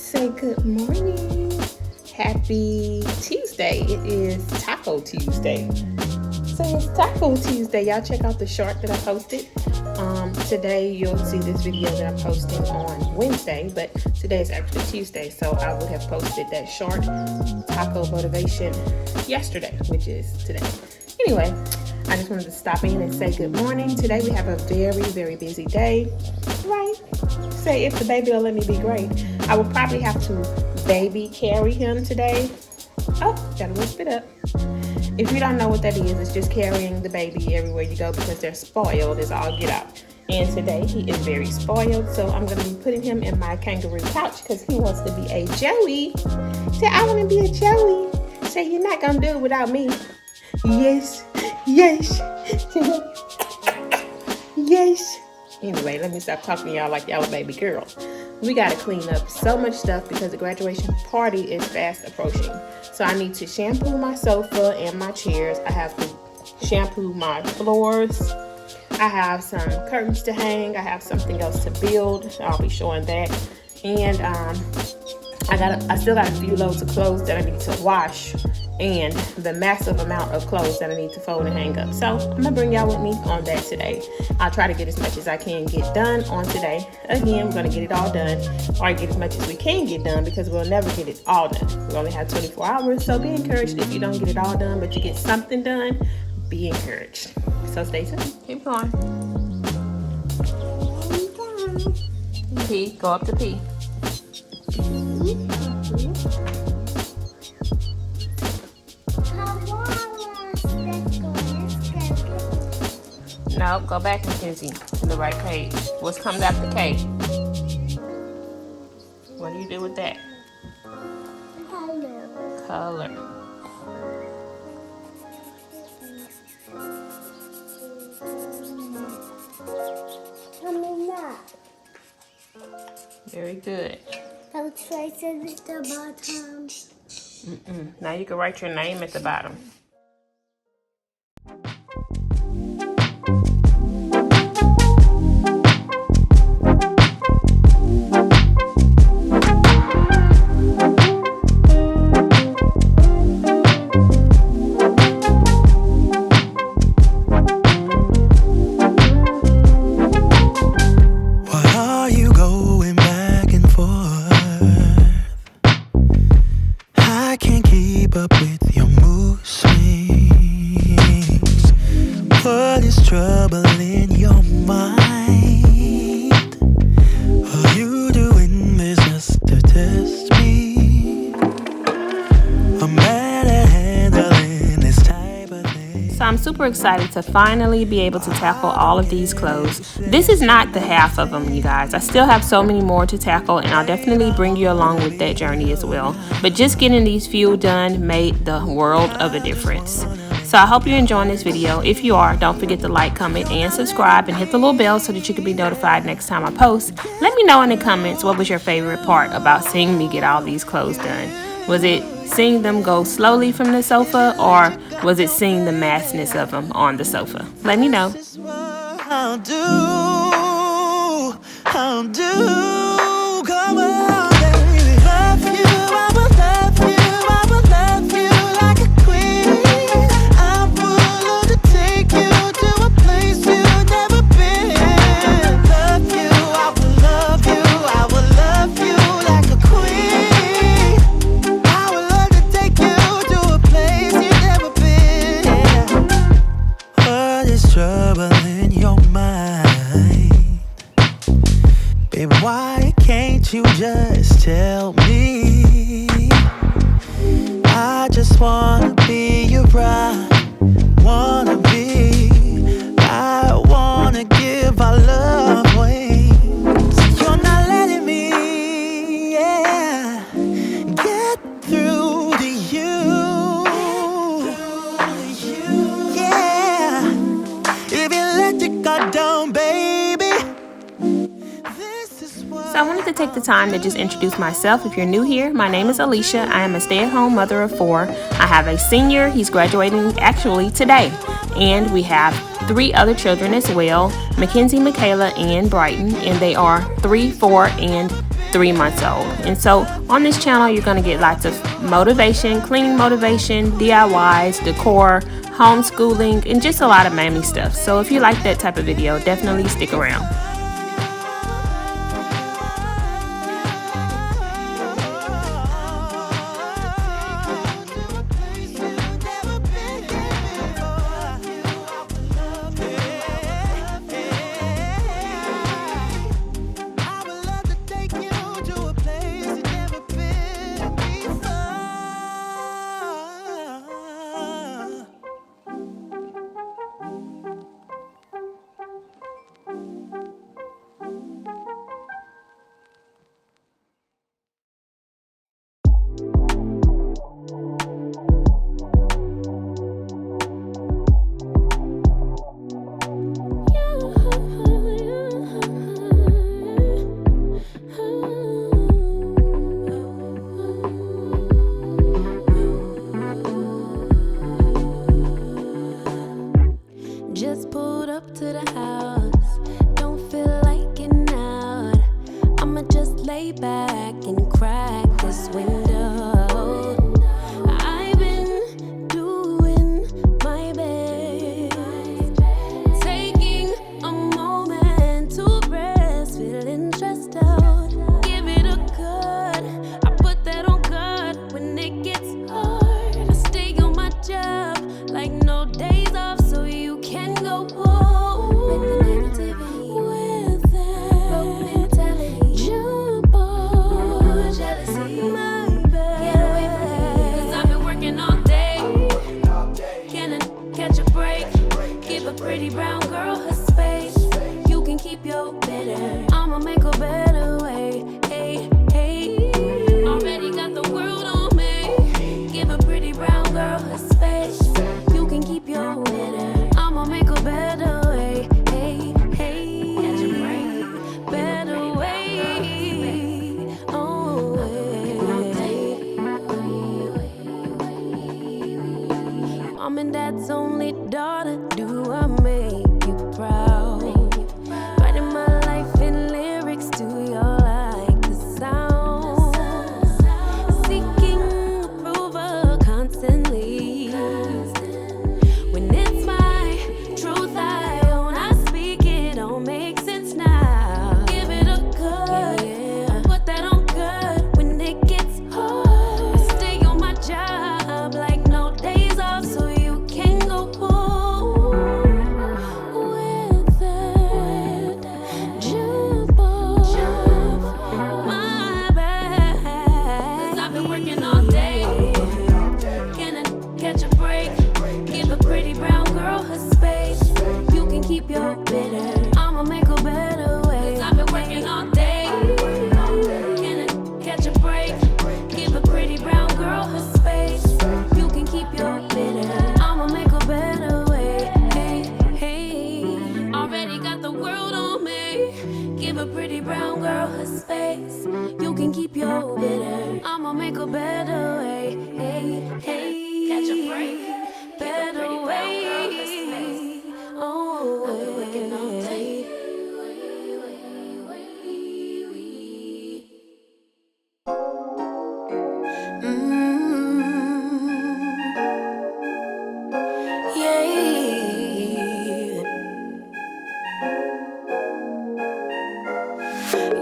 Say good morning. Happy Tuesday. It is Taco Tuesday. So it's Taco Tuesday. Y'all check out the short that I posted. Today you'll see this video that I'm posting on Wednesday, but today is actually Tuesday, so I would have posted that short taco motivation yesterday, which is today. Anyway, I just wanted to stop in and say good morning. Today we have a very, very busy day, right? Say if the baby will let me be great, I will probably have to baby carry him today. Oh, gotta whip it up. If you don't know what that is, it's just carrying the baby everywhere you go because they're spoiled as all get out. And today he is very spoiled, so I'm going to be putting him in my kangaroo couch because he wants to be a Joey. Say, I want to be a Joey. Say, you're not going to do it without me. Yes, yes, yes. Anyway, let me stop talking to y'all like y'all a baby girl. We got to clean up so much stuff because the graduation party is fast approaching. So I need to shampoo my sofa and my chairs. I have to shampoo my floors. I have some curtains to hang. I have something else to build. I'll be showing that. And I still got a few loads of clothes that I need to wash and the massive amount of clothes that I need to fold and hang up. So I'm gonna bring y'all with me on that today. I'll try to get as much as I can get done on today. Again, we're gonna get it all done, or get as much as we can get done because we'll never get it all done. We only have 24 hours, so be encouraged if you don't get it all done, but you get something done, be encouraged. So stay tuned. Keep going. P, go up to P. No, go back, Mackenzie, to the right page. What comes after K? What do you do with that? Color. Very good. I'll trace it at the bottom. Now you can write your name at the bottom. Trouble in your mind? Are you doing this just to test me? I'm bad at handling this type of thing. So I'm super excited to finally be able to tackle all of these clothes. This is not the half of them, you guys. I still have so many more to tackle, and I'll definitely bring you along with that journey as well. But just getting these few done made the world of a difference. So I hope you're enjoying this video. If you are, don't forget to like, comment, and subscribe, and hit the little bell so that you can be notified next time I post. Let me know in the comments what was your favorite part about seeing me get all these clothes done. Was it seeing them go slowly from the sofa, or was it seeing the massness of them on the sofa? Let me know. I'll do, come on, baby. Love you, I will love you, I will love you like a queen. I will take you to a place you've never been. Love you, I will love you, I will love you like a queen. I would love to take you to a place you've never been. What is trouble in your mind? Baby, why can't you just tell me? I just wanna be your bride, wanna be. I wanna give our love wings. You're not letting me, yeah, get through to you. Yeah, if you let your guard down, baby. So I wanted to take the time to just introduce myself. If you're new here, my name is Alecia. I am a stay-at-home mother of 4. I have a senior. He's graduating actually today. And we have 3 other children as well, Mackenzie, Michaela, and Brighton. And they are 3, 4, and 3 months old. And so on this channel, you're going to get lots of motivation, cleaning motivation, DIYs, decor, homeschooling, and just a lot of mammy stuff. So if you like that type of video, definitely stick around. Just pulled up to the house, don't feel like getting out. I'ma just lay back and crack this window. I've been doing my best, taking a moment to rest, feeling stressed out. Give it a good, I put that on good when it gets hard. I stay on my job like no days off, so you can go home with the negativity, with that broken mentality. Jump on jealousy, my bad. Get away from me, 'cause I've been working all day. Can I catch a break? Give a pretty brown girl her space. You can keep your bitter, I'ma make a better way. Hey, hey, already got the world on me. Give a pretty brown girl her space. You can keep your bitter, I'ma make a better way. Hey, hey, catch a break, better way. Oh, Mom and Dad's only daughter, do I make you proud? Writing my life in lyrics, do you like the sound? Seeking approval constantly. When it's my truth I own, I speak it, don't make sense now. Give it a good, I put that on good when it gets hard. I stay on my job like no days off, so you can go home with that. Jump on, my bad, 'cause I've been working all day. Can I catch a break? Give a pretty brown girl her space. You can keep your bitter, I'ma make a better way. 'Cause I've been working all day. Can I catch a break? Give a pretty brown girl her space. You can keep your bitter, I'ma make a better way. Hey, hey, already got the world on me. Give a pretty brown girl her space. You can keep your bitter, I'ma make a better way. Hey, hey, catch a break. Better way. Oh, working all day. Yeah.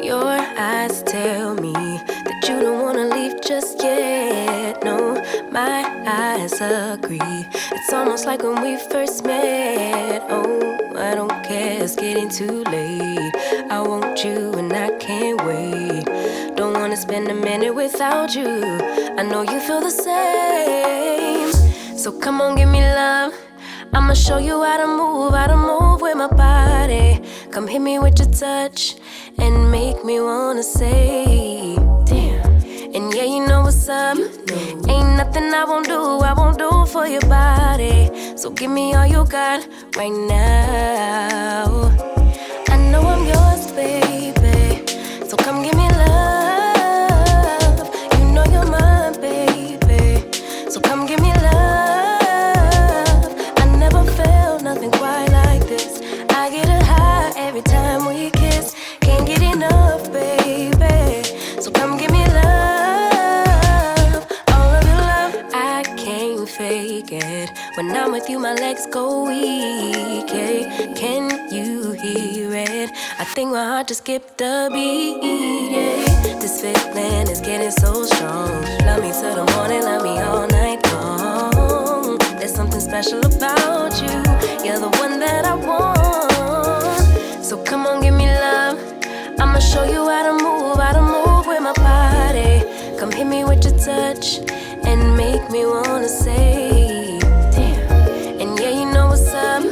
Your eyes tell me that you don't wanna leave just yet. No, my eyes agree. It's almost like when we first met. Oh, I don't care, it's getting too late. I want you and I can't wait. Don't wanna spend a minute without you. I know you feel the same. So come on, give me love. I'ma show you how to move with my body. Come hit me with your touch and make me wanna say, damn. And yeah, you know what's up. Ain't nothing I won't do for your body. So give me all you got right now. I know I'm yours, baby. So come give me love. You know you're mine, baby. So come give me love. I never felt nothing quite like this. I get a high every time we kiss. Can't get enough, baby. ain't fake it. When I'm with you, my legs go weak. Yeah. Can you hear it? I think my heart just skipped a beat. Yeah. This feeling is getting so strong. Love me till the morning, love me all night long. There's something special about you. You're the one that I want. So come on, give me love. I'ma show you how to move with my body. Come hit me with your touch and make me wanna say, damn. And yeah, you know what's up.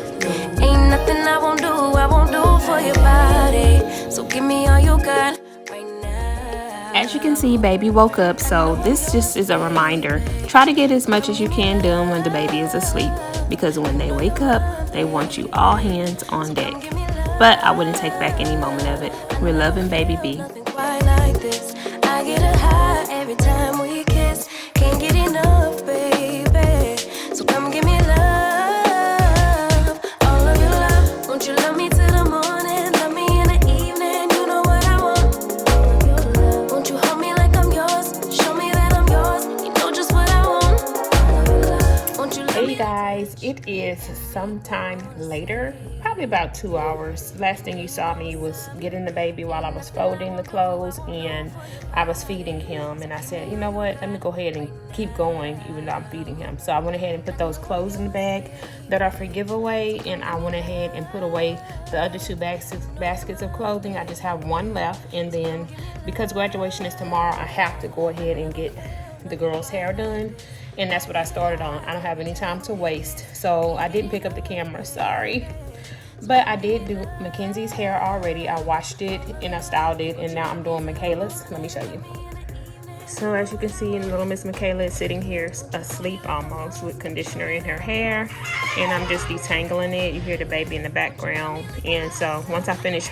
Ain't nothing I won't do for your body. So give me all you got right now. As you can see, baby woke up, so this just is a reminder. Try to get as much as you can done when the baby is asleep, because when they wake up, they want you all hands on deck. But I wouldn't take back any moment of it. We're loving baby B. Nothing quite like this. I get a high every time we kiss. Can't get enough, baby. So come give me love, all of your love. Won't you love me till the morning? Love me in the evening. You know what I want. All of your love. Won't you hold me like I'm yours? Show me that I'm yours. You know just what I want. All of your love. Won't you love Hey me? guys, it is sometime later, probably about 2 hours. Last thing you saw me was getting the baby while I was folding the clothes, and I was feeding him, and I said, you know what, let me go ahead and keep going even though I'm feeding him. So I went ahead and put those clothes in the bag that are for giveaway, and I went ahead and put away the other two baskets of clothing. I just have one left, and then because graduation is tomorrow, I have to go ahead and get the girls' hair done, and that's what I started on. I don't have any time to waste, so I didn't pick up the camera, sorry. But I did do Mackenzie's hair already. I washed it and I styled it, and now I'm doing Michaela's. Let me show you. So as you can see, little Miss Michaela is sitting here asleep almost with conditioner in her hair, and I'm just detangling it. You hear the baby in the background. And so once I finish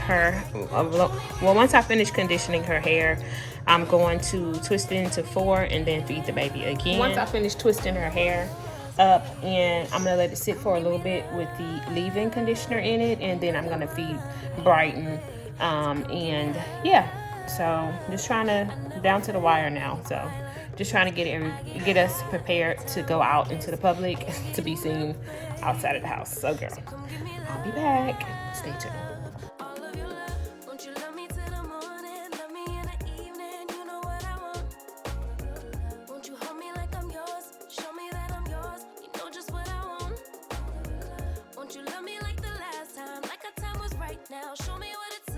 once I finish conditioning her hair, I'm going to twist it into 4 and then feed the baby again. Once I finish twisting her hair up, and I'm gonna let it sit for a little bit with the leave-in conditioner in it, and then I'm gonna feed Brighton, and yeah, so just trying to down to the wire now. So just trying to get us prepared to go out into the public to be seen outside of the house. So girl, I'll be back, stay tuned. All of your love. Won't you love me till the morning? Love me in the evening. You know what I want. All of your love. Won't you hold me like I'm yours? Show me that I'm yours. You know just what I want. All of your love. Won't you love me like the last time? Like our time was right now. Show me what it's